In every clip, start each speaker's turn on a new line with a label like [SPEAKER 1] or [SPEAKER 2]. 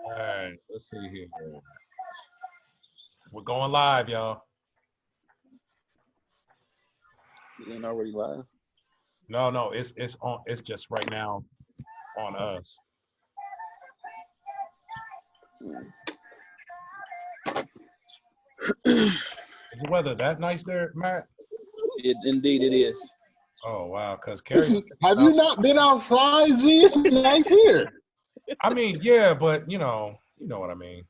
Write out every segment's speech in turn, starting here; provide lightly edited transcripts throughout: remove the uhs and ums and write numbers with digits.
[SPEAKER 1] All right, let's see here. We're going live, y'all.
[SPEAKER 2] You ain't already live?
[SPEAKER 1] No, it's on. It's just right now on us. Is the weather that nice there, Matt?
[SPEAKER 2] Indeed, it is.
[SPEAKER 1] Oh wow, because Carrie.
[SPEAKER 3] Have you not been outside, Z? It's nice here.
[SPEAKER 1] I mean, yeah, but you know what I mean.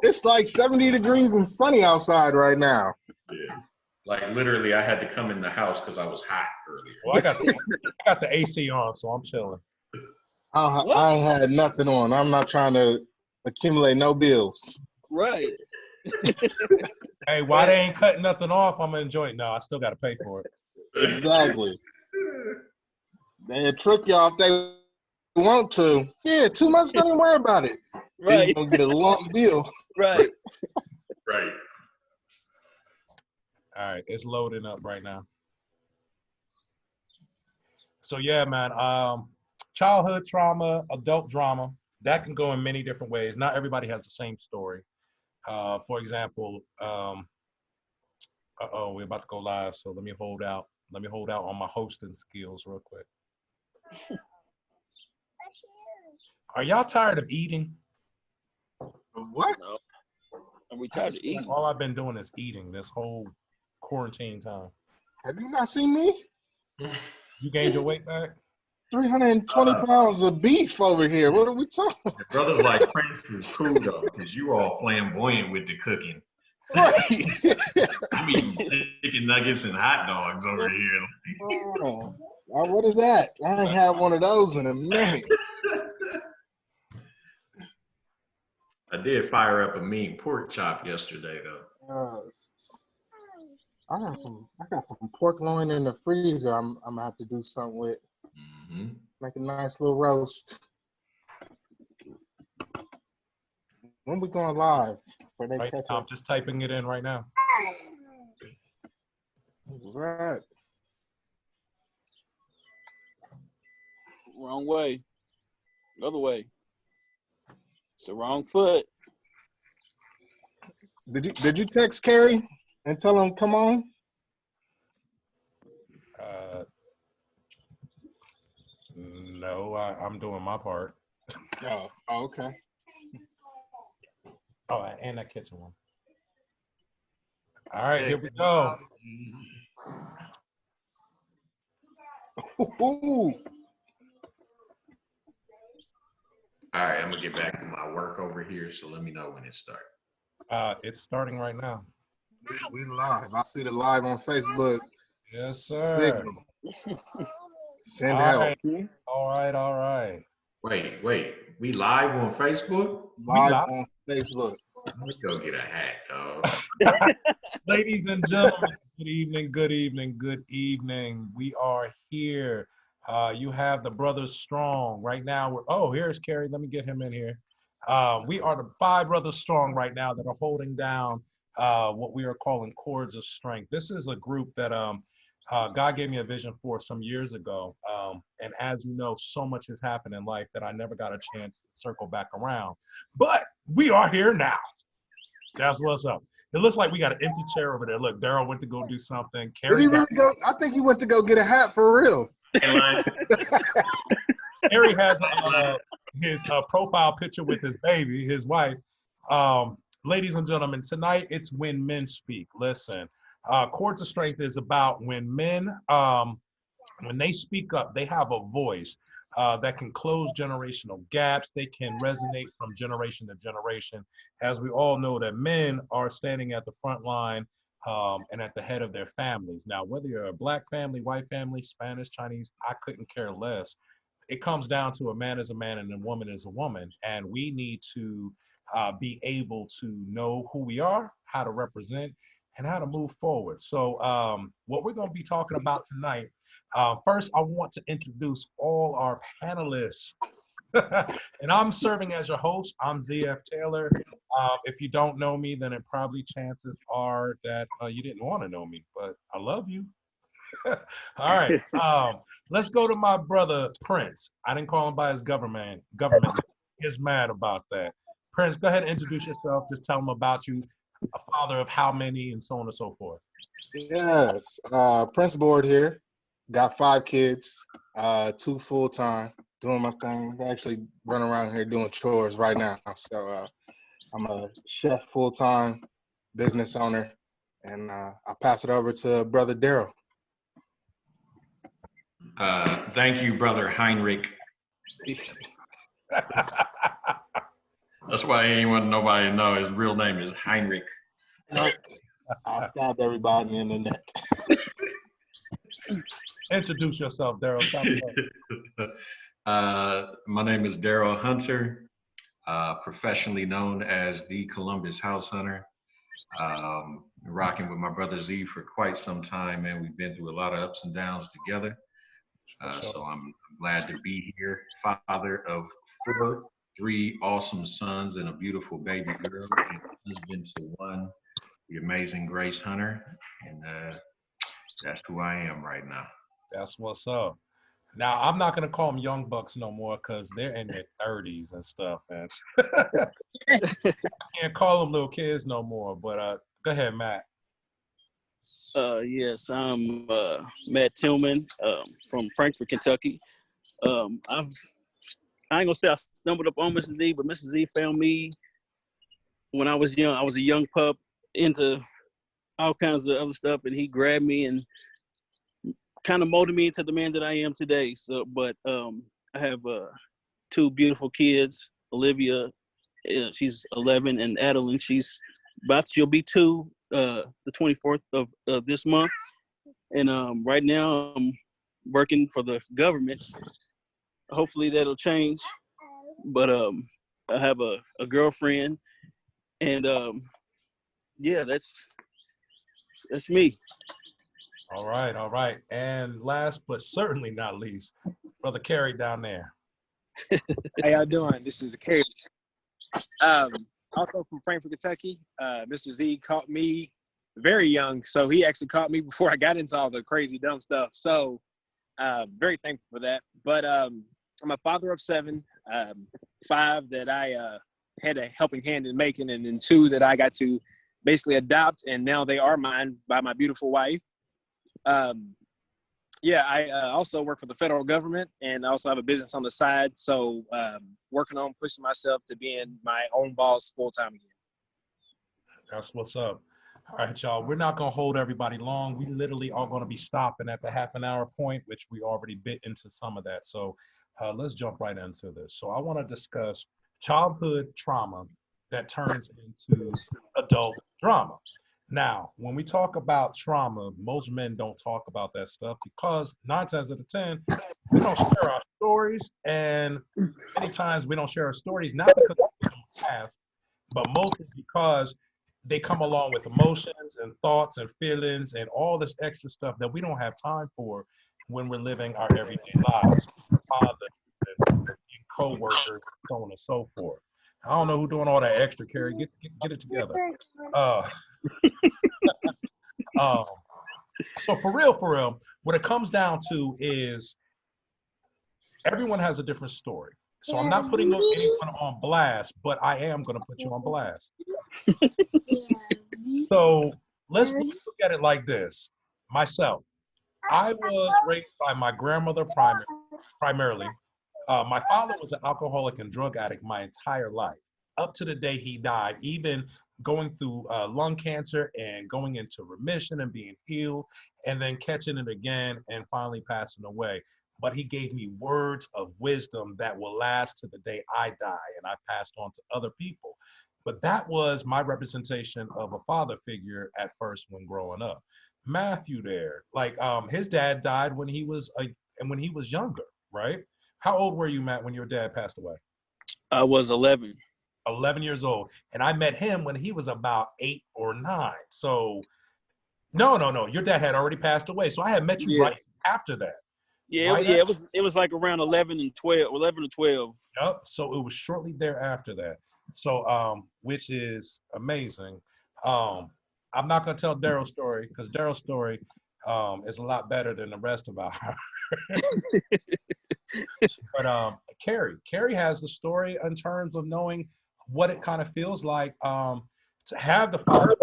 [SPEAKER 3] It's like 70 degrees and sunny outside right now.
[SPEAKER 4] Yeah. Like literally, I had to come in the house because I was hot earlier.
[SPEAKER 1] Well, I got the AC on, so I'm chilling.
[SPEAKER 3] I ain't had nothing on. I'm not trying to accumulate no bills.
[SPEAKER 2] Right.
[SPEAKER 1] Hey, why they ain't cutting nothing off? I'm gonna enjoy it. No, I still got to pay for it.
[SPEAKER 3] Exactly. They trick y'all if they want to. Yeah, 2 months, don't even worry about it.
[SPEAKER 2] Right.
[SPEAKER 3] You're going to get a lump bill.
[SPEAKER 2] Right.
[SPEAKER 4] Right.
[SPEAKER 1] All right, it's loading up right now. So yeah, man. Childhood trauma, adult drama, that can go in many different ways. Not everybody has the same story. For example, we're about to go live, so let me hold out. Let me hold out on my hosting skills real quick. Are y'all tired of eating?
[SPEAKER 3] What?
[SPEAKER 2] No. Are we tired of eating?
[SPEAKER 1] All I've been doing is eating this whole quarantine time.
[SPEAKER 3] Have you not seen me?
[SPEAKER 1] You gained your weight back?
[SPEAKER 3] 320 pounds of beef over here. What are we talking about?
[SPEAKER 4] The brothers like Prince is cool though, because you all flamboyant with the cooking.
[SPEAKER 3] Right.
[SPEAKER 4] I'm eating chicken nuggets and hot dogs over here.
[SPEAKER 3] Oh, what is that? I ain't had one of those in a minute.
[SPEAKER 4] I did fire up a mean pork chop yesterday though.
[SPEAKER 3] I got some pork loin in the freezer. I'm gonna have to do something with.
[SPEAKER 4] Mm-hmm.
[SPEAKER 3] Make a nice little roast. When we going live? Where they
[SPEAKER 1] Right,
[SPEAKER 3] catch
[SPEAKER 1] I'm
[SPEAKER 3] us?
[SPEAKER 1] just typing it in right now.
[SPEAKER 3] What was that?
[SPEAKER 2] Wrong way. Other way. It's the wrong foot.
[SPEAKER 3] Did you text Carrie and tell him come on?
[SPEAKER 1] No, I'm doing my part.
[SPEAKER 3] Oh, okay.
[SPEAKER 1] Oh, and that kitchen one. All right, here we go.
[SPEAKER 3] Ooh.
[SPEAKER 4] All right, I'm gonna get back to my work over here, so let me know when it starts.
[SPEAKER 1] It's starting right now.
[SPEAKER 3] We live. I see the live on Facebook.
[SPEAKER 1] Yes, sir.
[SPEAKER 3] Signal. Send help.
[SPEAKER 1] All right.
[SPEAKER 4] Wait. We live on Facebook?
[SPEAKER 3] Live on Facebook.
[SPEAKER 4] Let's go get a hat, dog.
[SPEAKER 1] Ladies and gentlemen, good evening. We are here. You have the Brothers Strong right now. Here's Kerry. Let me get him in here. We are the 5 Brothers Strong right now that are holding down what we are calling Chords of Strength. This is a group that God gave me a vision for some years ago. And as you know, so much has happened in life that I never got a chance to circle back around. But we are here now. That's what's up. It looks like we got an empty chair over there. Look, Daryl went to go do something.
[SPEAKER 3] Did he really go? I think he went to go get a hat for real.
[SPEAKER 1] Harry has his profile picture with his baby, his wife. Ladies and gentlemen, tonight it's When Men Speak. Listen, Chords of Strength is about when men, when they speak up, they have a voice that can close generational gaps. They can resonate from generation to generation. As we all know that men are standing at the front line and at the head of their families. Now, whether you're a Black family, white family, Spanish, Chinese, I couldn't care less. It comes down to a man is a man and a woman is a woman. And we need to be able to know who we are, how to represent, and how to move forward. So what we're going to be talking about tonight, first, I want to introduce all our panelists. And I'm serving as your host. I'm ZF Taylor. If you don't know me, then it probably chances are that you didn't want to know me, but I love you. All right. Let's go to my brother, Prince. I didn't call him by his government. gets mad about that. Prince, go ahead and introduce yourself. Just tell them about you, a father of how many, and so on and so forth.
[SPEAKER 3] Yes, Prince Board here. Got 5 kids, 2 full-time, doing my thing. Actually running around here doing chores right now. So I'm a chef full-time, business owner, and I'll pass it over to Brother Daryl.
[SPEAKER 4] Thank you, Brother Heinrich. That's why nobody know his real name is Heinrich.
[SPEAKER 3] I stabbed everybody in the neck.
[SPEAKER 1] Introduce yourself, Daryl. Stop
[SPEAKER 4] My name is Daryl Hunter, professionally known as the Columbus House Hunter. Rocking with my brother Z for quite some time, and we've been through a lot of ups and downs together. So I'm glad to be here. Father of 3 awesome sons and a beautiful baby girl, and husband to 1, the amazing Grace Hunter, and that's who I am right now.
[SPEAKER 1] That's what's up. Now, I'm not going to call them young bucks no more because they're in their 30s and stuff. Man. Can't call them little kids no more. But go ahead, Matt.
[SPEAKER 2] Yes, I'm Matt Tillman from Frankfort, Kentucky. I ain't gonna say I stumbled up on Mrs. Z, but Mrs. Z found me when I was young. I was a young pup into all kinds of other stuff, and he grabbed me and kind of molded me into the man that I am today. So, but I have 2 beautiful kids. Olivia, she's 11, and Adeline, she'll be 2 the 24th of this month. And right now I'm working for the government. Hopefully that'll change. But I have a girlfriend, and yeah, that's me.
[SPEAKER 1] All right. And last but certainly not least, Brother Kerry down there.
[SPEAKER 5] How y'all doing? This is Kerry. Also from Frankfort, Kentucky. Mr. Z caught me very young, so he actually caught me before I got into all the crazy dumb stuff. So very thankful for that. But I'm a father of 7, 5 that I had a helping hand in making, and then 2 that I got to basically adopt, and now they are mine by my beautiful wife. I also work for the federal government, and I also have a business on the side. So working on pushing myself to being my own boss full time again.
[SPEAKER 1] That's what's up. All right, y'all. We're not going to hold everybody long. We literally are going to be stopping at the half-an-hour point, which we already bit into some of that. So let's jump right into this. So I want to discuss childhood trauma that turns into adult drama. Now, when we talk about trauma, most men don't talk about that stuff because 9 times out of 10, we don't share our stories. And many times we don't share our stories, not because we don't have, but mostly because they come along with emotions and thoughts and feelings and all this extra stuff that we don't have time for when we're living our everyday lives, fathers and co-workers, so on and so forth. I don't know who's doing all that extra, Kerry. Get it together. So for real, what it comes down to is everyone has a different story. So I'm not putting anyone on blast, but I am going to put you on blast. So let's look at it like this. Myself, I was raised by my grandmother primarily. My father was an alcoholic and drug addict my entire life, up to the day he died, even going through lung cancer and going into remission and being healed, and then catching it again and finally passing away. But he gave me words of wisdom that will last to the day I die, and I passed on to other people. But that was my representation of a father figure at first when growing up. Matthew there, like his dad died when he was younger, right? How old were you, Matt, when your dad passed away?
[SPEAKER 2] I was 11.
[SPEAKER 1] 11 years old. And I met him when he was about 8 or 9. So no. Your dad had already passed away. So I had met you right after that.
[SPEAKER 2] Yeah,
[SPEAKER 1] right
[SPEAKER 2] it was like around 11 or 12.
[SPEAKER 1] Yep. So it was shortly thereafter that. So which is amazing. I'm not gonna tell Daryl's story because Daryl's story is a lot better than the rest of ours. But Carrie has the story in terms of knowing what it kind of feels like to have the father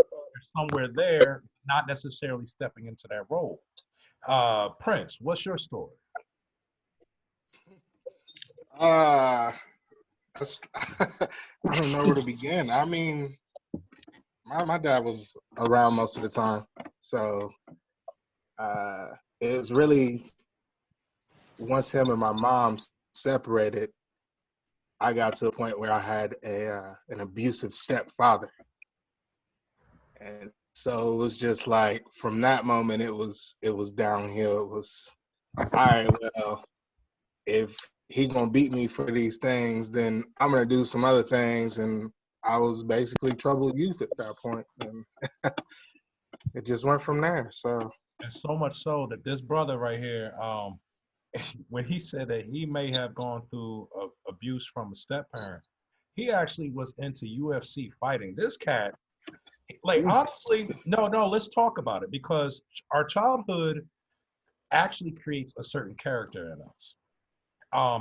[SPEAKER 1] somewhere there, not necessarily stepping into that role. Prince, what's your story?
[SPEAKER 3] Uh, that's- I don't know where to begin. I mean, my dad was around most of the time, so uh, it was really once him and my mom separated, I got to a point where I had an abusive stepfather, and so it was just like from that moment it was downhill. It was all right. Well, if he gonna beat me for these things, then I'm gonna do some other things, and I was basically troubled youth at that point, and it just went from there. So
[SPEAKER 1] And so much so that this brother right here, when he said that he may have gone through abuse from a step parent, he actually was into UFC fighting. This cat, like honestly, no, let's talk about it because our childhood actually creates a certain character in us.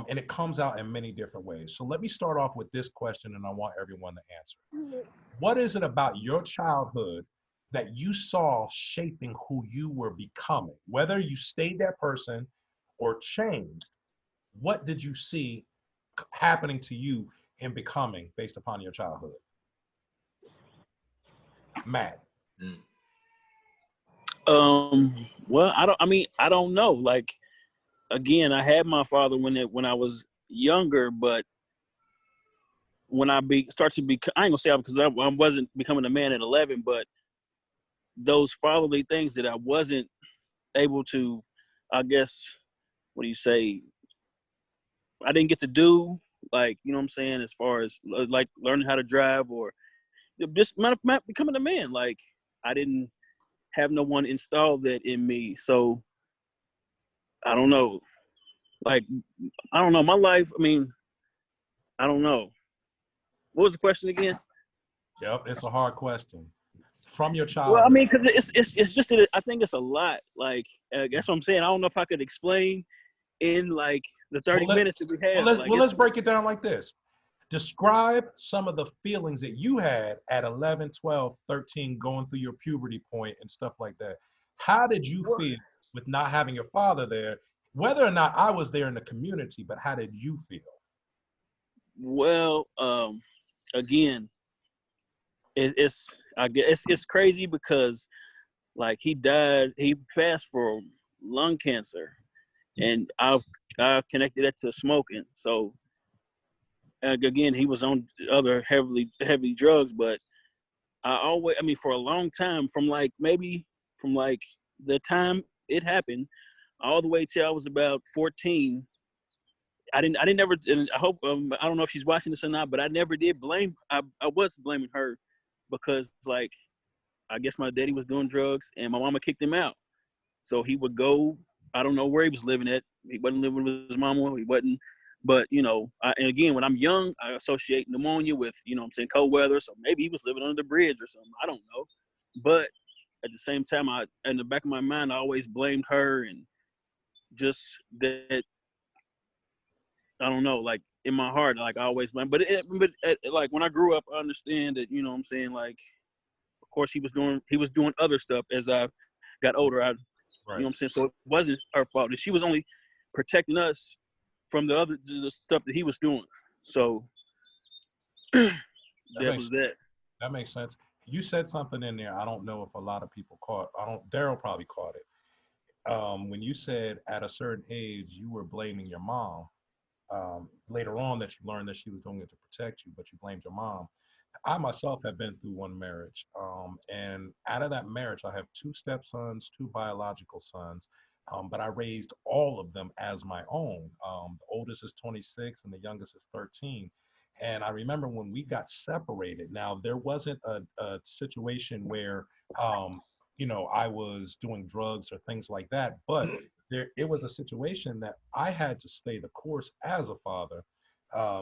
[SPEAKER 1] And it comes out in many different ways. So let me start off with this question, and I want everyone to answer. What is it about your childhood that you saw shaping who you were becoming? Whether you stayed that person or changed, what did you see happening to you in becoming based upon your childhood? Matt.
[SPEAKER 3] mm.
[SPEAKER 2] Well, I don't know. Like, again, I had my father when I was younger, but when start to be, I ain't gonna say because I wasn't becoming a man at 11, but those fatherly things that I wasn't able to, I guess, what do you say? I didn't get to do, like, you know what I'm saying, as far as like learning how to drive or just becoming a man. Like, I didn't have no one install that in me. So I don't know. Like, I don't know. My life, I mean, I don't know. What was the question again?
[SPEAKER 1] Yep, it's a hard question. From your
[SPEAKER 2] Well, I
[SPEAKER 1] childhood.
[SPEAKER 2] mean, because it's just that I think it's a lot. Like, that's what I'm saying. I don't know if I could explain in like the
[SPEAKER 1] Well,
[SPEAKER 2] 30 minutes that we have. Like,
[SPEAKER 1] let's break it down like this. Describe some of the feelings that you had at 11, 12, 13, going through your puberty point and stuff like that. How did you feel with not having your father there? Whether or not I was there in the community, but how did you feel?
[SPEAKER 2] well, again, it's I guess it's crazy because like he passed for lung cancer, and I connected that to smoking. So again, he was on other heavy drugs, but I mean, for a long time, from like maybe from like the time it happened, all the way till I was about 14. I didn't never, and I hope, I don't know if she's watching this or not, but I never did blame, I was blaming her because like, I guess my daddy was doing drugs and my mama kicked him out. So he would go, I don't know where he was living at. He wasn't living with his mama. He wasn't, but you know, and again, when I'm young, I associate pneumonia with, you know what I'm saying, cold weather. So maybe he was living under the bridge or something. I don't know. But at the same time, in the back of my mind, I always blamed her and just that, I don't know, like in my heart, like I always blame. Like when I grew up, I understand that, you know what I'm saying, like, of course he was doing other stuff as I got older. You know
[SPEAKER 1] Right.
[SPEAKER 2] what I'm saying? So it wasn't her fault. She was only protecting us from the stuff that he was doing. So
[SPEAKER 1] That
[SPEAKER 2] that
[SPEAKER 1] makes
[SPEAKER 2] was that.
[SPEAKER 1] that makes sense. You said something in there. I don't know if a lot of people caught. I don't. Daryl probably caught it. When you said at a certain age you were blaming your mom. Later on, that you learned that she was doing it to protect you, but you blamed your mom. I myself have been through one marriage, and out of that marriage, I have two stepsons, two biological sons, but I raised all of them as my own. The oldest is 26, and the youngest is 13. And I remember when we got separated. Now there wasn't a situation where, I was doing drugs or things like that, but it was a situation that I had to stay the course as a father,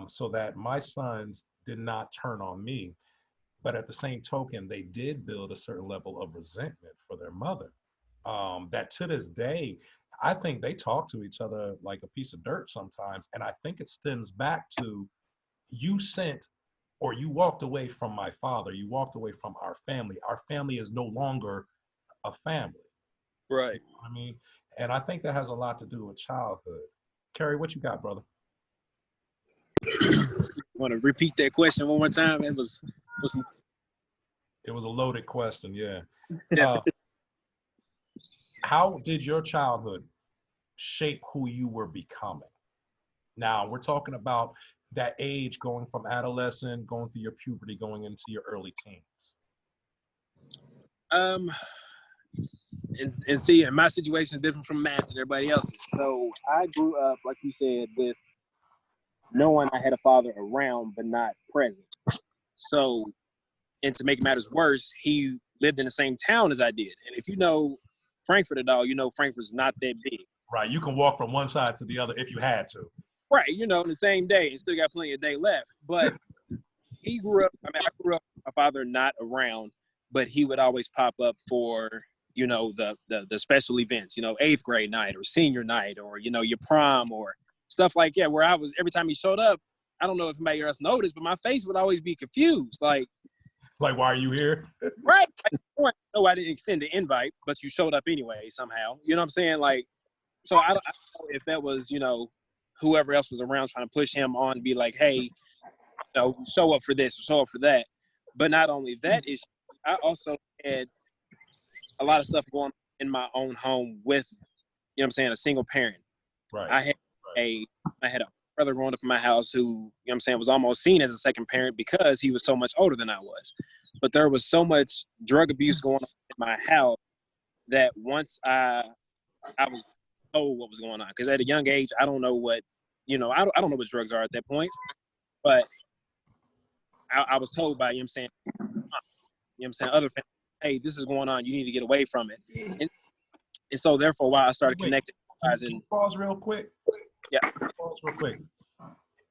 [SPEAKER 1] so that my sons did not turn on me. But at the same token, they did build a certain level of resentment for their mother. That to this day, I think they talk to each other like a piece of dirt sometimes. And I think it stems back to you sent or you walked away from my father. You walked away from our family. Our family is no longer a family.
[SPEAKER 2] Right.
[SPEAKER 1] I mean, and I think that has a lot to do with childhood. Kerry, what you got, brother?
[SPEAKER 5] Want to repeat that question one more time? It was
[SPEAKER 1] It was a loaded question, yeah.
[SPEAKER 5] Yeah.
[SPEAKER 1] Uh, how did your childhood shape who you were becoming? Now, we're talking about that age going from adolescent, going through your puberty, going into your early teens.
[SPEAKER 5] And see, and my situation is different from Matt's and everybody else's. So I grew up, like you said, with knowing I had a father around but not present. So, and to make matters worse, he lived in the same town as I did. And if you know Frankfurt at all, you know Frankfurt's not that big.
[SPEAKER 1] Right, you can walk from one side to the other if you had to.
[SPEAKER 5] Right, you know, in the same day and still got plenty of day left. But he grew up, I grew up with my father not around, but he would always pop up for, you know, the special events, you know, 8th grade night or senior night or, you know, your prom or stuff like that, where I was, every time he showed up, I don't know if anybody else noticed, but my face would always be confused. Like,
[SPEAKER 1] why are you here?
[SPEAKER 5] right. No, I didn't extend the invite, but you showed up anyway somehow. You know what I'm saying? Like, so I don't know if that was, you know, whoever else was around trying to push him on to be like, hey, you know, show up for this or show up for that. But not only that issue, I also had a lot of stuff going on in my own home with, you know what I'm saying, a single parent.
[SPEAKER 1] Right.
[SPEAKER 5] I had a brother growing up in my house who, you know what I'm saying, was almost seen as a second parent because he was so much older than I was. But there was so much drug abuse going on in my house that once I was told what was going on, because at a young age, I don't know what, you know, I don't know what drugs are at that point, but I was told by, you know what I'm saying, other family, hey, this is going on, you need to get away from it. And so therefore, while I started connecting.
[SPEAKER 1] Can you pause real quick?
[SPEAKER 5] Yeah.
[SPEAKER 1] Pause real quick.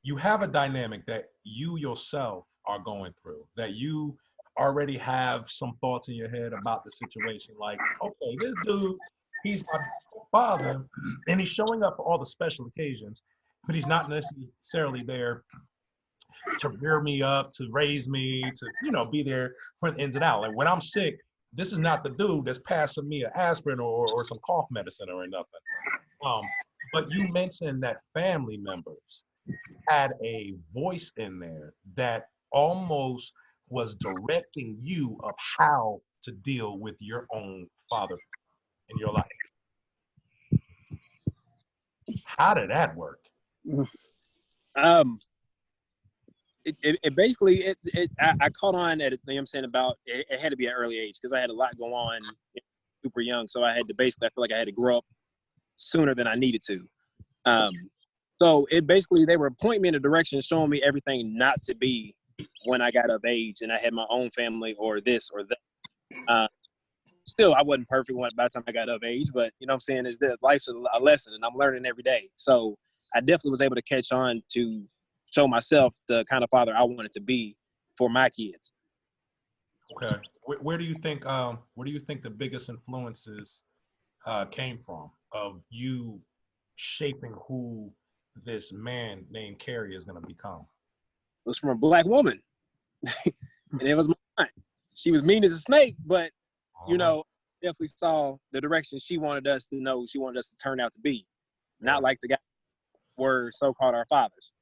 [SPEAKER 1] You have a dynamic that you yourself are going through, that you already have some thoughts in your head about the situation. Like, okay, this dude, he's my father, and he's showing up for all the special occasions, but he's not necessarily there to rear me up, to raise me, to, you know, be there for the ins and outs. Like when I'm sick, this is not the dude that's passing me an aspirin or some cough medicine or nothing. But you mentioned that family members had a voice in there that almost was directing you of how to deal with your own father in your life. How did that work?
[SPEAKER 5] It basically, I caught on at, you know what I'm saying, about, it had to be at an early age because I had a lot go on super young. So I had to basically, I feel like I had to grow up sooner than I needed to. So it basically, they were pointing me in a direction, showing me everything not to be when I got of age and I had my own family or this or that. Still, I wasn't perfect by the time I got of age, but you know what I'm saying, is that life's a lesson and I'm learning every day. So I definitely was able to catch on to show myself the kind of father I wanted to be for my kids.
[SPEAKER 1] Okay. Where do you think the biggest influences came from of you shaping who this man named Kerry is going to become?
[SPEAKER 5] It was from a black woman. And it was mine. She was mean as a snake, but you know, definitely saw the direction she wanted us to know, she wanted us to turn out to be. Not like the guys were so-called our fathers.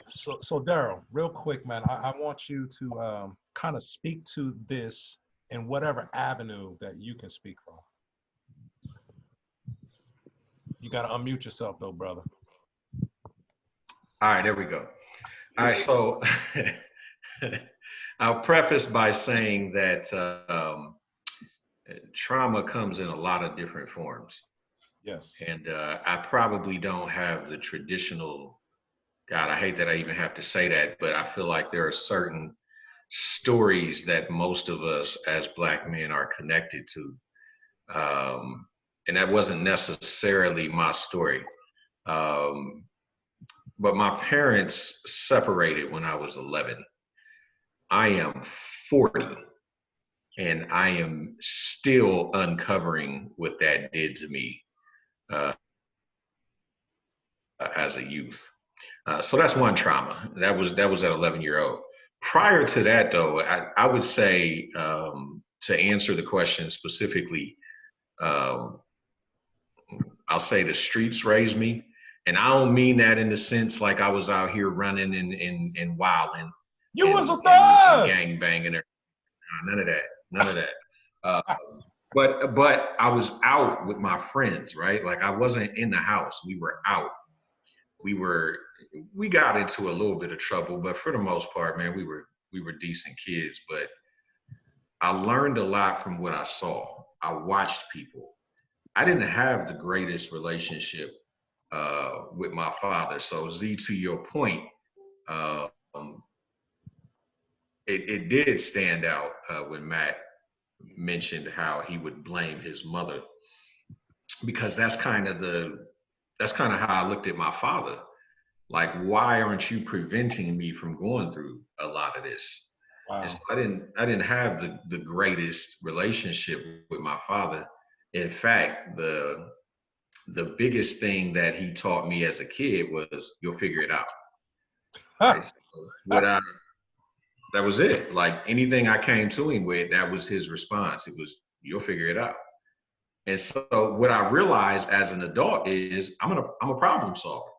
[SPEAKER 1] So Daryl, real quick, man, I want you to kind of speak to this in whatever avenue that you can speak from. You got to unmute yourself though, brother.
[SPEAKER 4] All right, there we go. All right, so I'll preface by saying that trauma comes in a lot of different forms.
[SPEAKER 1] Yes.
[SPEAKER 4] And I probably don't have the traditional, God, I hate that I even have to say that, but I feel like there are certain stories that most of us as Black men are connected to. And that wasn't necessarily my story. But my parents separated when I was 11. I am 40 and I am still uncovering what that did to me uh, as a youth. So that's one trauma. That was at 11-year-old. Prior to that, though, I would say, to answer the question specifically, um, I'll say the streets raised me. And I don't mean that in the sense like I was out here running and wilding
[SPEAKER 1] You
[SPEAKER 4] and,
[SPEAKER 1] was a
[SPEAKER 4] and
[SPEAKER 1] thug.
[SPEAKER 4] gang banging. None of that. None of that. Uh, but I was out with my friends, right? Like I wasn't in the house. We were out. We were we got into a little bit of trouble, but for the most part, man, we were decent kids. But I learned a lot from what I saw. I watched people. I didn't have the greatest relationship with my father. So Z, to your point, uh, um, it did stand out when Matt mentioned how he would blame his mother, because that's kind of how I looked at my father. Like, why aren't you preventing me from going through a lot of this? And
[SPEAKER 1] Wow.
[SPEAKER 4] so I didn't have the greatest relationship with my father. In fact, the biggest thing that he taught me as a kid was you'll figure it out. Right. So what I that was it. Like anything I came to him with, that was his response. It was you'll figure it out. And so what I realized as an adult is I'm a problem solver.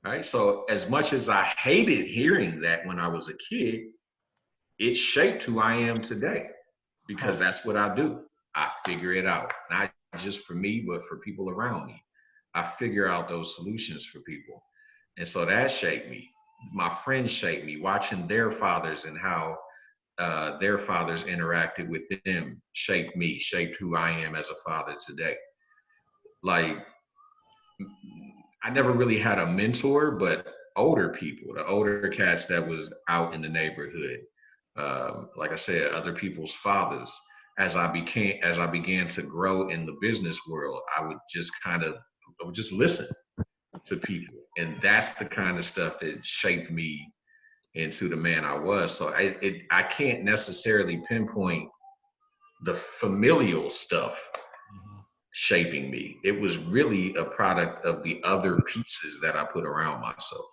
[SPEAKER 4] Right. So as much as I hated hearing that when I was a kid, it shaped who I am today, because that's what I do. I figure it out, not just for me, but for people around me. I figure out those solutions for people. And so that shaped me. My friends shaped me, watching their fathers and how their fathers interacted with them shaped me, shaped who I am as a father today. Like, I never really had a mentor, but older people, the older cats that was out in the neighborhood, like I said, other people's fathers. As I began to grow in the business world, I would just listen to people, and that's the kind of stuff that shaped me into the man I was. So I can't necessarily pinpoint the familial stuff
[SPEAKER 1] Mhm.
[SPEAKER 4] shaping me. It was really a product of the other pieces that I put around myself.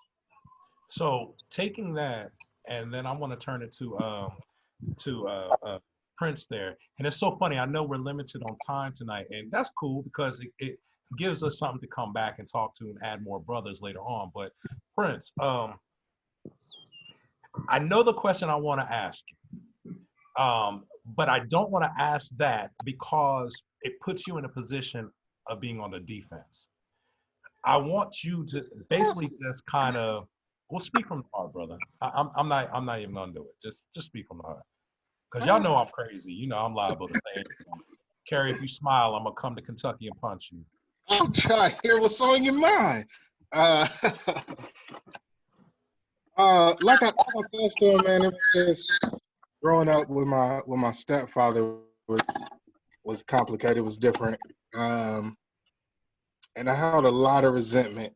[SPEAKER 1] So taking that, and then I want to turn it to Prince there. And it's so funny. I know we're limited on time tonight, and that's cool because it gives us something to come back and talk to and add more brothers later on. But Prince, I know the question I want to ask you, but I don't want to ask that because it puts you in a position of being on the defense. I want you to basically just kind of, well, speak from the heart, brother. I'm not even gonna do it. Just speak from the heart. Because y'all know I'm crazy. You know I'm liable to say anything. Carrie, if you smile, I'm gonna come to Kentucky and punch you.
[SPEAKER 3] I'm trying to hear what's on your mind. Uh, like I said to him, man, it was just growing up with my stepfather was complicated, was different, and I held a lot of resentment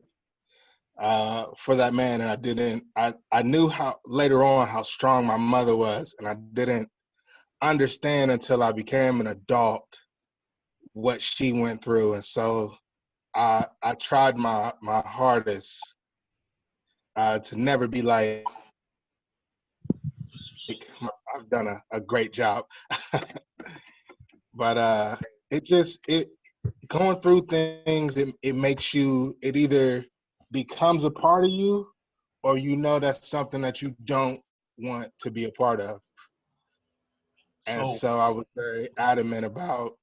[SPEAKER 3] for that man, and I knew how later on how strong my mother was, and I didn't understand until I became an adult what she went through, and so I tried my hardest to never be like I've done a great job, but it going through things, it makes you, it either becomes a part of you, or you know that's something that you don't want to be a part of. And
[SPEAKER 1] So
[SPEAKER 3] so I was very adamant about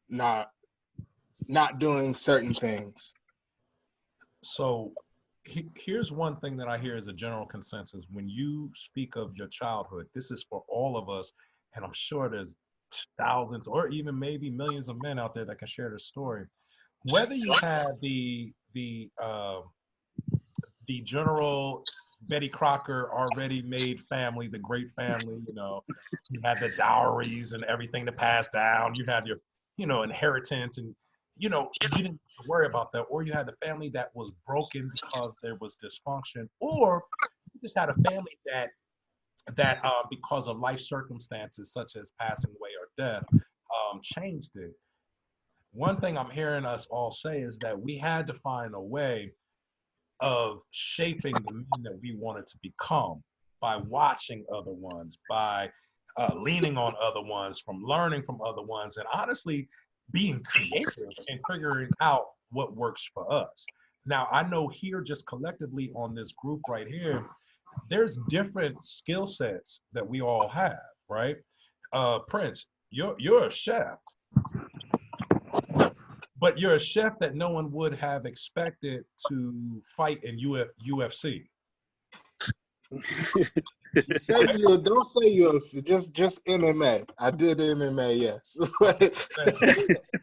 [SPEAKER 3] not doing certain things.
[SPEAKER 1] so here's one thing that I hear as a general consensus when you speak of your childhood. This is for all of us, and I'm sure there's thousands or even maybe millions of men out there that can share this story. Whether you had the general Betty Crocker already made family, the great family, you know, you had the dowries and everything to pass down. You had your, you know, inheritance and, you know, you didn't have to worry about that. Or you had the family that was broken because there was dysfunction, or you just had a family that because of life circumstances such as passing away or death, changed it. one thing I'm hearing us all say is that we had to find a way of shaping the men that we wanted to become by watching other ones, by leaning on other ones, from learning from other ones, and honestly being creative and figuring out what works for us. Now, I know here, just collectively on this group right here, there's different skill sets that we all have, right? Prince, you're a chef, but you're a chef that no one would have expected to fight in UFC.
[SPEAKER 3] Don't say UFC, just MMA. I did MMA, yes.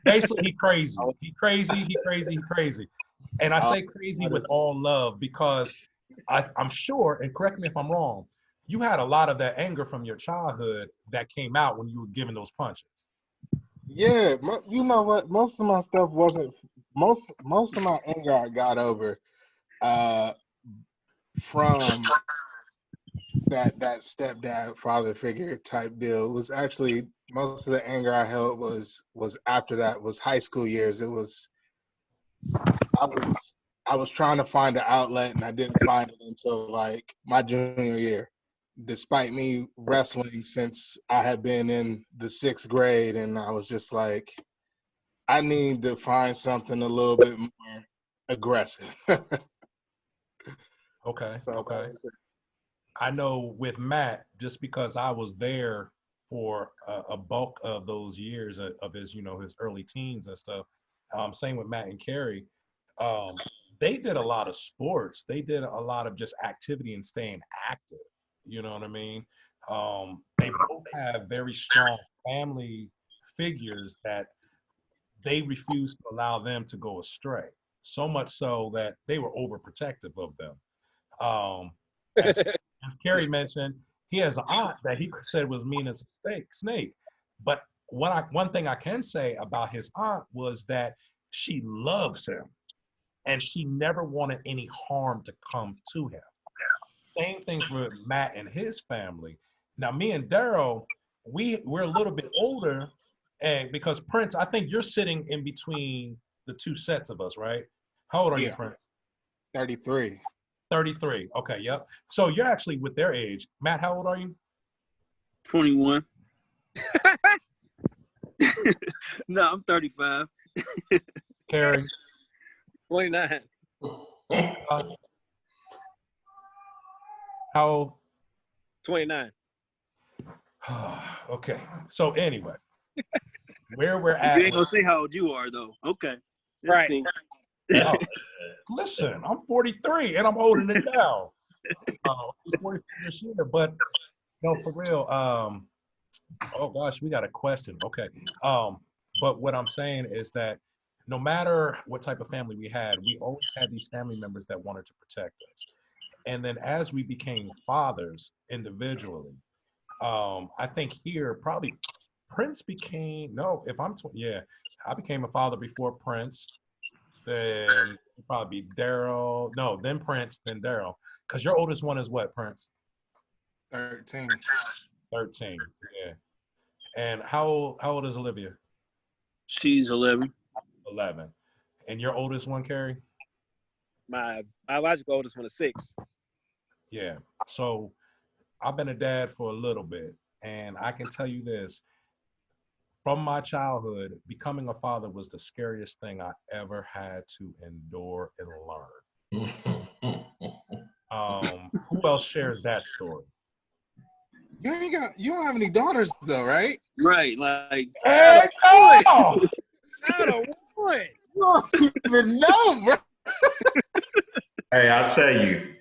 [SPEAKER 1] Basically, he crazy. He crazy. And I say crazy with all love because I'm sure, and correct me if I'm wrong, you had a lot of that anger from your childhood that came out when you were giving those punches.
[SPEAKER 3] Yeah, you know what? Most of my stuff wasn't. Most of my anger I got over from that stepdad father figure type deal. It was actually most of the anger I held was after that, was high school years. It was I was trying to find an outlet and I didn't find it until like my junior year, despite me wrestling since I had been in the 6th grade, and I was just like, I need to find something a little bit more aggressive.
[SPEAKER 1] Okay.
[SPEAKER 3] So
[SPEAKER 1] Okay. I know with Matt, just because I was there for a bulk of those years of his, his early teens and stuff. Same with Matt and Carrie. They did a lot of sports. They did a lot of just activity and staying active. You know what I mean? They both have very strong family figures that they refused to allow them to go astray. So much so that they were overprotective of them. As, as Carrie mentioned, he has an aunt that he said was mean as a snake. But one thing I can say about his aunt was that she loves him and she never wanted any harm to come to him. Same thing for Matt and his family. Now, me and Daryl, we're a little bit older, and because Prince, I think you're sitting in between the two sets of us, right? How old are you, Prince?
[SPEAKER 3] 33.
[SPEAKER 1] 33. Okay, yep. So you're actually with their age. Matt, how old are you?
[SPEAKER 2] 21. No, I'm 35.
[SPEAKER 1] Carrie?
[SPEAKER 5] 29.
[SPEAKER 1] How old?
[SPEAKER 5] 29.
[SPEAKER 1] Okay. So anyway, where we're at.
[SPEAKER 2] You ain't gonna say how old you are though. Okay. That's
[SPEAKER 5] Right.
[SPEAKER 2] cool.
[SPEAKER 1] Oh, listen, I'm 43 and I'm holding it down. 43 this year, but no, for real. Oh gosh, we got a question. Okay. But what I'm saying is that no matter what type of family we had, we always had these family members that wanted to protect us. And then as we became fathers individually, I think here probably Prince became, no, if I'm, yeah, I became a father before Prince. Then it'd probably be Daryl. No, then Prince, then Daryl. Because your oldest one is what, Prince?
[SPEAKER 3] 13.
[SPEAKER 1] 13, yeah. And how old is Olivia?
[SPEAKER 2] She's 11.
[SPEAKER 1] 11. And your oldest one, Carrie?
[SPEAKER 5] My biological oldest one is 6.
[SPEAKER 1] Yeah. So I've been a dad for a little bit, and I can tell you this. From my childhood, becoming a father was the scariest thing I ever had to endure and learn. Who else shares that story?
[SPEAKER 3] You don't have any daughters though, right?
[SPEAKER 2] Right, like
[SPEAKER 1] Hey, oh!
[SPEAKER 5] Not a one.
[SPEAKER 3] You don't even know, bro.
[SPEAKER 4] Hey, I'll tell you,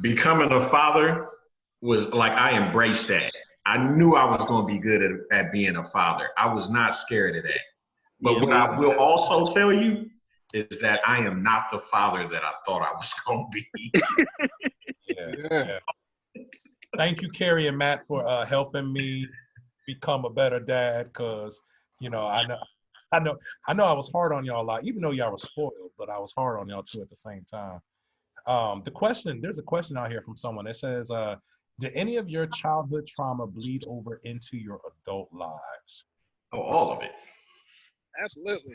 [SPEAKER 4] becoming a father was like, I embraced that. I knew I was going to be good at being a father. I was not scared of that. But
[SPEAKER 2] yeah,
[SPEAKER 4] what I will also tell you is that I am not the father that I thought I was going to be.
[SPEAKER 1] Yeah. Thank you, Carrie and Matt, for helping me become a better dad. Cause I know I was hard on y'all a lot, even though y'all were spoiled, but I was hard on y'all too at the same time. There's a question out here from someone that says, did any of your childhood trauma bleed over into your adult lives?
[SPEAKER 4] Oh, all of it.
[SPEAKER 5] Absolutely.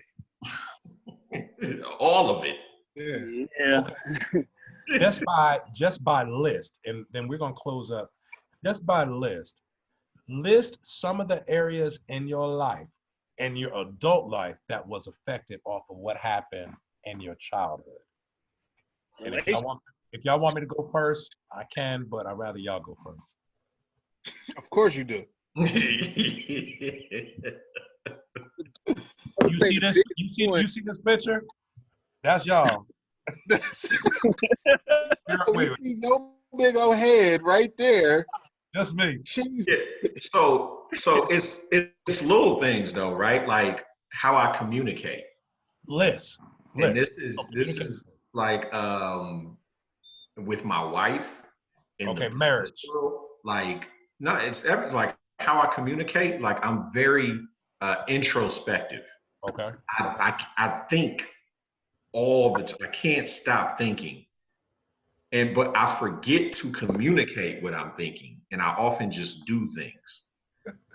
[SPEAKER 4] All of it.
[SPEAKER 3] Yeah.
[SPEAKER 2] Yeah.
[SPEAKER 1] Just by list, and then we're gonna close up. Just by list, list some of the areas in your life, in your adult life, that was affected off of what happened in your childhood. And if y'all want me to go first, I can, but I'd rather y'all go first.
[SPEAKER 3] Of course you do.
[SPEAKER 1] You see this? You see this picture? That's y'all.
[SPEAKER 3] We see no big old head right there.
[SPEAKER 1] That's me.
[SPEAKER 3] Jesus.
[SPEAKER 4] Yeah. So it's little things though, right? Like how I communicate.
[SPEAKER 1] List.
[SPEAKER 4] And
[SPEAKER 1] List.
[SPEAKER 4] this is like with my wife in
[SPEAKER 1] Okay,
[SPEAKER 4] the
[SPEAKER 1] marriage.
[SPEAKER 4] like no, it's like how I communicate. Like I'm very introspective.
[SPEAKER 1] Okay.
[SPEAKER 4] I think all the time. I can't stop thinking. But I forget to communicate what I'm thinking. And I often just do things.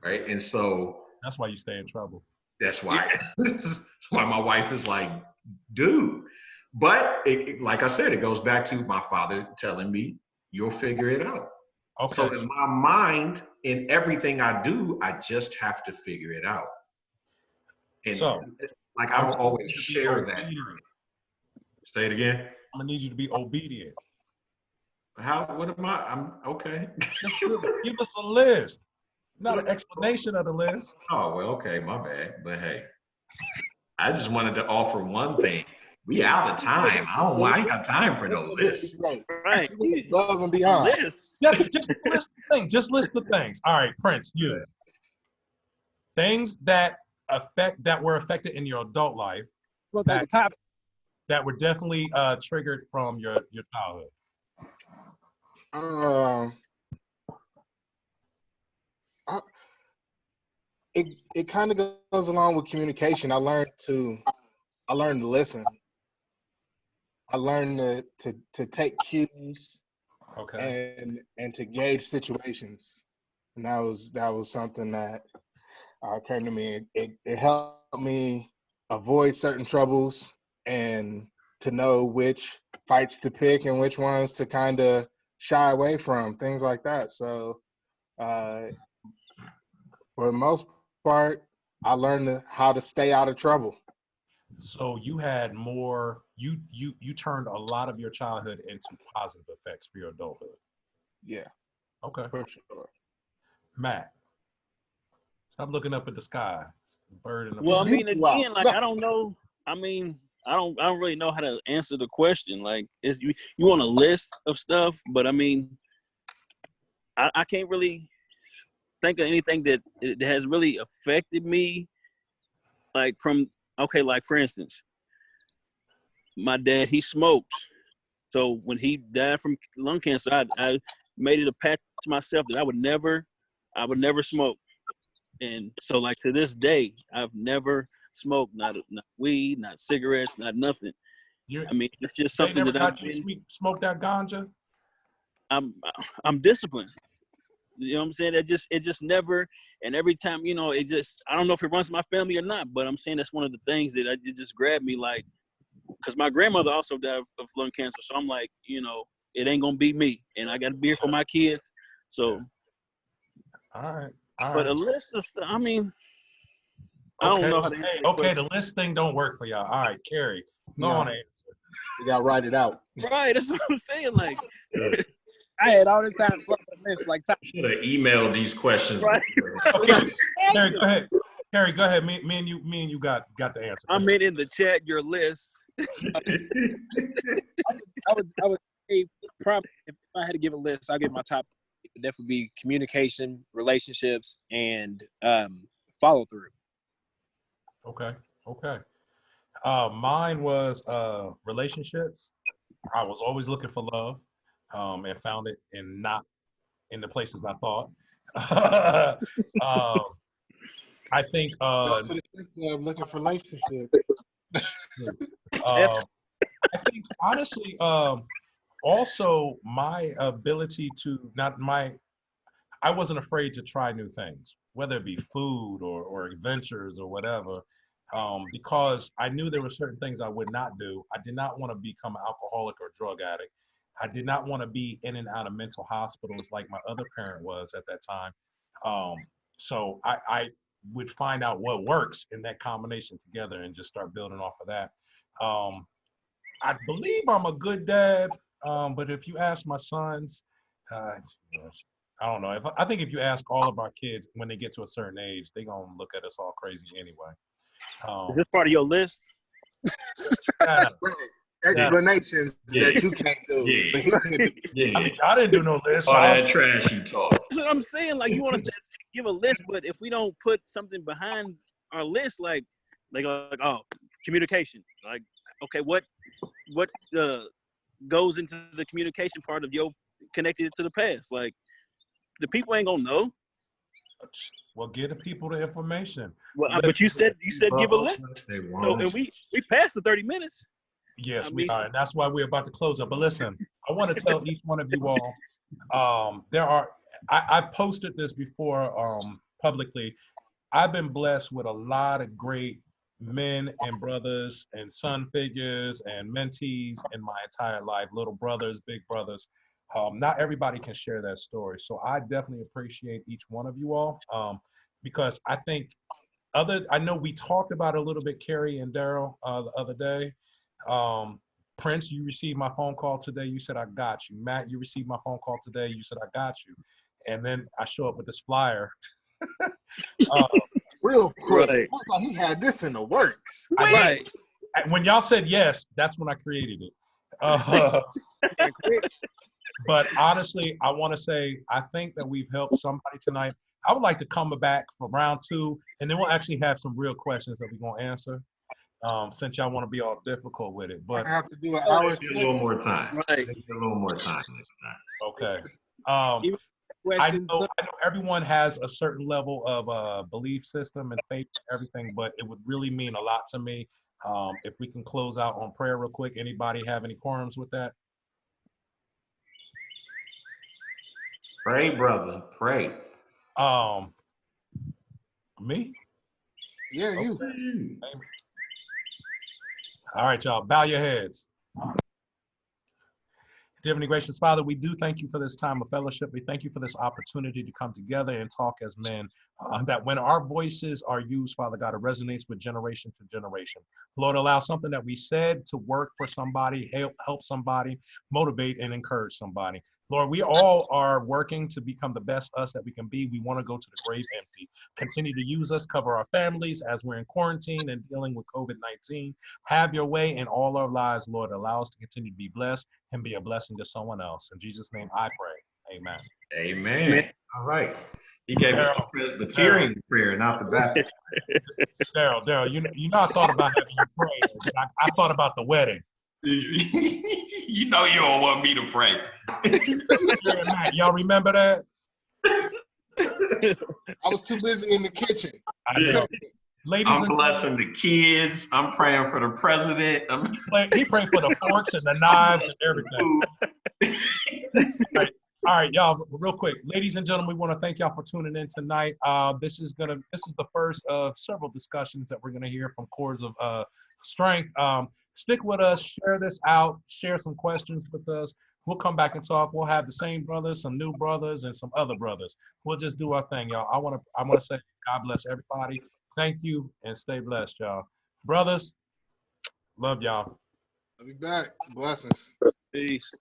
[SPEAKER 4] Right. And so
[SPEAKER 1] That's why you stay in trouble.
[SPEAKER 4] that's why that's why my wife is like, dude. But like I said, it goes back to my father telling me, you'll figure it out.
[SPEAKER 1] Okay.
[SPEAKER 4] So in my mind, in everything I do, I just have to figure it out. And
[SPEAKER 1] so,
[SPEAKER 4] like I don't always share that. Say it again.
[SPEAKER 1] I'm gonna need you to be obedient.
[SPEAKER 4] What am I? I'm okay.
[SPEAKER 1] Just give us a list, not an explanation of the list.
[SPEAKER 4] Oh, well, okay, my bad. But hey, I just wanted to offer one thing. We out of time. I ain't got time for no list.
[SPEAKER 2] Right.
[SPEAKER 3] Above and beyond.
[SPEAKER 2] List.
[SPEAKER 1] Just list the things. Just list the things. All right, Prince, you. Things that were affected in your adult life that were definitely triggered from your childhood.
[SPEAKER 3] It kind of goes along with communication. I learned to listen. I learned to take cues
[SPEAKER 1] Okay.
[SPEAKER 3] and to gauge situations. And that was something that came to me. It helped me avoid certain troubles and to know which fights to pick and which ones to kind of shy away from, things like that. So for the most part, I learned how to stay out of trouble.
[SPEAKER 1] So you had more. You turned a lot of your childhood into positive effects for your adulthood.
[SPEAKER 3] Yeah.
[SPEAKER 1] Okay.
[SPEAKER 3] For sure.
[SPEAKER 1] Matt, stop looking up at the sky. Bird in the
[SPEAKER 2] Well, I
[SPEAKER 1] sky.
[SPEAKER 2] mean, again, like I don't know. I mean, I don't really know how to answer the question. Like, is you want a list of stuff, but I mean, I can't really think of anything that it has really affected me. Like like for instance, my dad, he smokes. So when he died from lung cancer, I made it a pact to myself that I would never smoke. And so like to this day, I've never smoked, not weed, not cigarettes, not nothing. I mean, it's just
[SPEAKER 1] They
[SPEAKER 2] something
[SPEAKER 1] never
[SPEAKER 2] that
[SPEAKER 1] got you smoke that ganja?
[SPEAKER 2] I'm disciplined. You know what I'm saying? It just never, and every time, I don't know if it runs in my family or not, but I'm saying that's one of the things that it just grabbed me, like, because my grandmother also died of lung cancer. So I'm like, it ain't going to be me. And I got to be here for my kids. So.
[SPEAKER 1] All right.
[SPEAKER 2] But a list of stuff, I mean, I don't know how to answer that
[SPEAKER 1] Okay,
[SPEAKER 2] question.
[SPEAKER 1] the list thing don't work for y'all. All right, Carrie, go on and answer.
[SPEAKER 3] You got to write it out.
[SPEAKER 2] Right, that's what I'm saying. Like,
[SPEAKER 5] I had all this time to look at this, like,
[SPEAKER 4] Should have emailed these questions.
[SPEAKER 2] right.
[SPEAKER 1] Okay, Carrie, go ahead. Carrie, go ahead. Me and you got the answer.
[SPEAKER 2] I meant in the chat your list.
[SPEAKER 5] I would say probably if I had to give a list, I'll give my top. It would definitely be communication, relationships, and follow through.
[SPEAKER 1] Okay. Mine was relationships. I was always looking for love, and found it not in the places I thought. I think
[SPEAKER 3] Go to the strip club looking for relationships.
[SPEAKER 1] I think honestly, also my ability to I wasn't afraid to try new things, whether it be food or adventures or whatever. because I knew there were certain things I would not do. I did not want to become an alcoholic or drug addict. I did not want to be in and out of mental hospitals like my other parent was at that time. So I would find out what works in that combination together and just start building off of that. I believe I'm a good dad, but if you ask my sons, I don't know. I think if you ask all of our kids when they get to a certain age, they're going to look at us all crazy anyway.
[SPEAKER 2] Is this part of your list?
[SPEAKER 1] Yeah.
[SPEAKER 3] Explanations that you can't do.
[SPEAKER 4] Yeah.
[SPEAKER 1] I mean, I didn't do no list.
[SPEAKER 4] All that trash you talk.
[SPEAKER 2] That's what I'm saying. Like, you want us to give a list, but if we don't put something behind our list, like oh, communication. Like, okay, what goes into the communication part of your connected to the past? Like, the people ain't gonna know.
[SPEAKER 1] Well, give the people the information.
[SPEAKER 2] Well, but you said give a list.
[SPEAKER 4] They
[SPEAKER 2] So,
[SPEAKER 4] won't.
[SPEAKER 2] and we passed the 30 minutes.
[SPEAKER 1] Yes,
[SPEAKER 2] I
[SPEAKER 1] we
[SPEAKER 2] mean-
[SPEAKER 1] are, and that's why we're about to close up. But listen, I want to tell each one of you all, I've posted this before publicly. I've been blessed with a lot of great men and brothers and son figures and mentees in my entire life, little brothers, big brothers. Not everybody can share that story. So I definitely appreciate each one of you all, because I think I know we talked about it a little bit, Carrie and Daryl, the other day. Prince, you received my phone call today. You said, I got you. Matt, you received my phone call today. You said, I got you. And then I show up with this flyer.
[SPEAKER 3] Real quick,
[SPEAKER 2] Right.
[SPEAKER 3] looked like he had this in the works.
[SPEAKER 2] Right.
[SPEAKER 1] When y'all said yes, that's when I created it. But honestly, I want to say, I think that we've helped somebody tonight. I would like to come back for round 2, and then we'll actually have some real questions that we're going to answer, since y'all want to be all difficult with it. But
[SPEAKER 3] I have to do an hour.
[SPEAKER 4] Get a little more time.
[SPEAKER 2] Right.
[SPEAKER 4] Get a little more time next time.
[SPEAKER 1] okay. I
[SPEAKER 5] Questions.
[SPEAKER 1] know everyone has a certain level of belief system and faith and everything, but it would really mean a lot to me if we can close out on prayer real quick. Anybody have any quorums with that?
[SPEAKER 4] Pray, brother. Pray.
[SPEAKER 1] Me?
[SPEAKER 3] Yeah, you.
[SPEAKER 1] All right, y'all, bow your heads. Dear Heavenly Gracious Father, we do thank you for this time of fellowship. We thank you for this opportunity to come together and talk as men, that when our voices are used, Father God, it resonates with generation to generation. Lord, allow something that we said to work for somebody, help somebody, motivate and encourage somebody. Lord, we all are working to become the best us that we can be. We want to go to the grave empty. Continue to use us, cover our families as we're in quarantine and dealing with COVID-19. Have your way in all our lives, Lord. Allow us to continue to be blessed and be a blessing to someone else. In Jesus' name I pray. Amen.
[SPEAKER 4] Amen. All right. He gave us the Presbyterian prayer, not the Baptist.
[SPEAKER 1] Daryl, you know I thought about having you pray, but I thought about the wedding.
[SPEAKER 4] You know you don't want me to pray.
[SPEAKER 1] Matt, y'all remember that?
[SPEAKER 3] I was too busy in the kitchen.
[SPEAKER 1] I know. Ladies
[SPEAKER 4] I'm
[SPEAKER 1] and
[SPEAKER 4] blessing the kids. I'm praying for the president.
[SPEAKER 1] he prayed for the forks and the knives and everything. All right, y'all, real quick. Ladies and gentlemen, we want to thank y'all for tuning in tonight. This is the first of several discussions that we're gonna hear from Chords of Strength. Stick with us, share this out, share some questions with us. We'll come back and talk. We'll have the same brothers, some new brothers, and some other brothers. We'll just do our thing, y'all. I want to say God bless everybody. Thank you and stay blessed, y'all. Brothers, love y'all.
[SPEAKER 3] I'll be back. Blessings.
[SPEAKER 2] Peace.